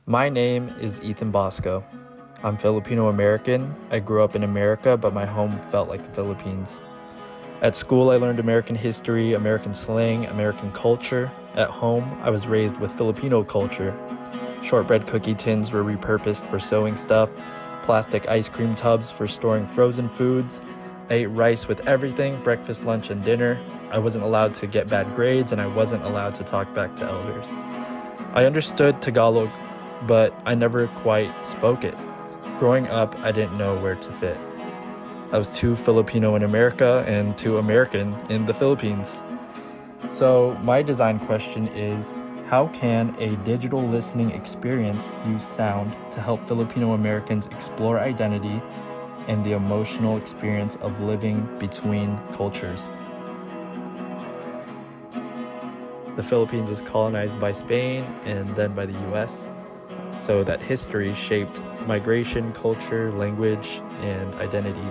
My name is Ethan Bosco. I'm Filipino American. I grew up in America, but my home felt like the Philippines. At school, I learned American history, American slang, American culture. At home, I was raised with Filipino culture. Shortbread cookie tins were repurposed for sewing stuff, plastic ice cream tubs for storing frozen foods. I ate rice with everything, breakfast, lunch, and dinner. I wasn't allowed to get bad grades, and I wasn't allowed to talk back to elders. I understood Tagalog, but I never quite spoke it. Growing up, I didn't know where to fit. I was too Filipino in America and too American in the Philippines. So, my design question is, how can a digital listening experience use sound to help Filipino Americans explore identity and the emotional experience of living between cultures? The Philippines was colonized by Spain and then by the US, so that history shaped migration, culture, language, and identity.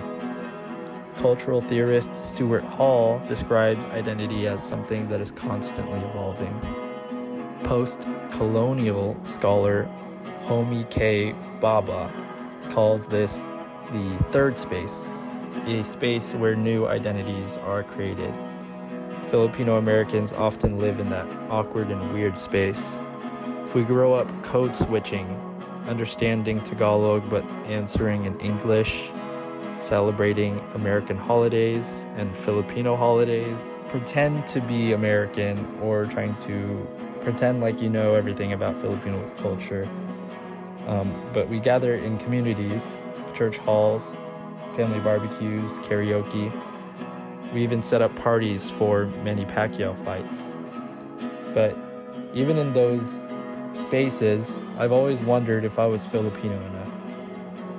Cultural theorist Stuart Hall describes identity as something that is constantly evolving. Post-colonial scholar Homi K. Bhabha calls this the third space, a space where new identities are created. Filipino Americans often live in that awkward and weird space. We grow up code switching, understanding Tagalog but answering in English, celebrating American holidays and Filipino holidays, pretend to be American or trying to pretend like you know everything about Filipino culture. But we gather in communities, church halls, family barbecues, karaoke. We even set up parties for Manny Pacquiao fights. But even in those spaces, I've always wondered if I was Filipino enough.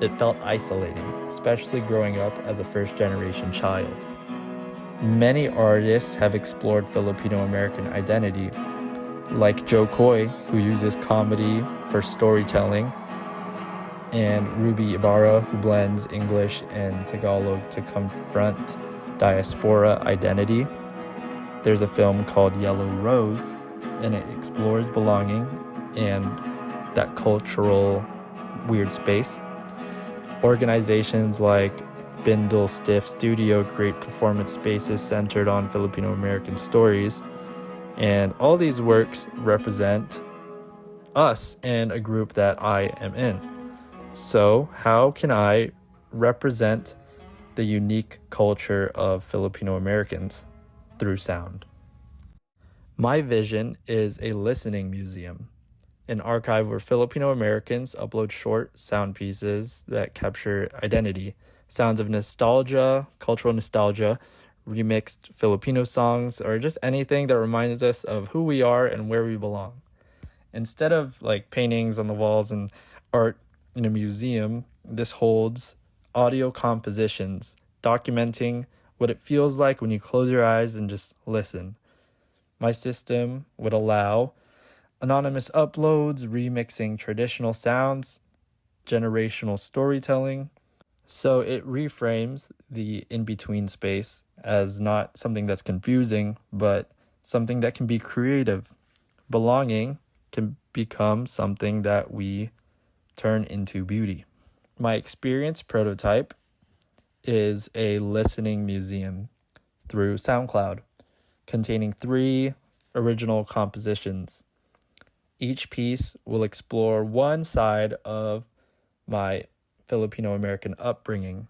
It felt isolating, especially growing up as a first-generation child. Many artists have explored Filipino American identity, like Joe Coy, who uses comedy for storytelling, and Ruby Ibarra, who blends English and Tagalog to confront diaspora identity. There's a film called Yellow Rose, and it explores belonging and that cultural weird space. Organizations like Bindle Stiff Studio create performance spaces centered on Filipino American stories, and all these works represent us and a group that I am in. So, how can I represent the unique culture of Filipino Americans through sound? My vision is a listening museum, an archive where Filipino Americans upload short sound pieces that capture identity, sounds of nostalgia, cultural nostalgia, remixed Filipino songs, or just anything that reminds us of who we are and where we belong. Instead of like paintings on the walls and art in a museum, this holds audio compositions documenting what it feels like when you close your eyes and just listen. My system would allow anonymous uploads, remixing traditional sounds, generational storytelling. So it reframes the in-between space as not something that's confusing, but something that can be creative. Belonging can become something that we turn into beauty. My experience prototype is a listening museum through SoundCloud, containing 3 original compositions. Each piece will explore one side of my Filipino American upbringing.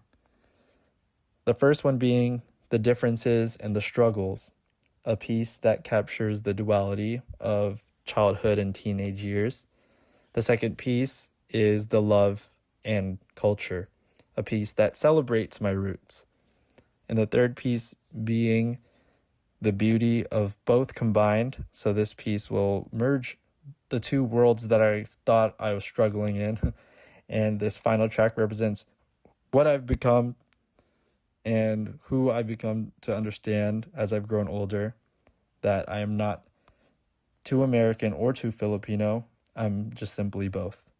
The first one being the differences and the struggles, a piece that captures the duality of childhood and teenage years. The second piece is the love and culture, a piece that celebrates my roots. And the third piece being the beauty of both combined. So this piece will merge the two worlds that I thought I was struggling in. And this final track represents what I've become and who I've become to understand as I've grown older, that I am not too American or too Filipino. I'm just simply both.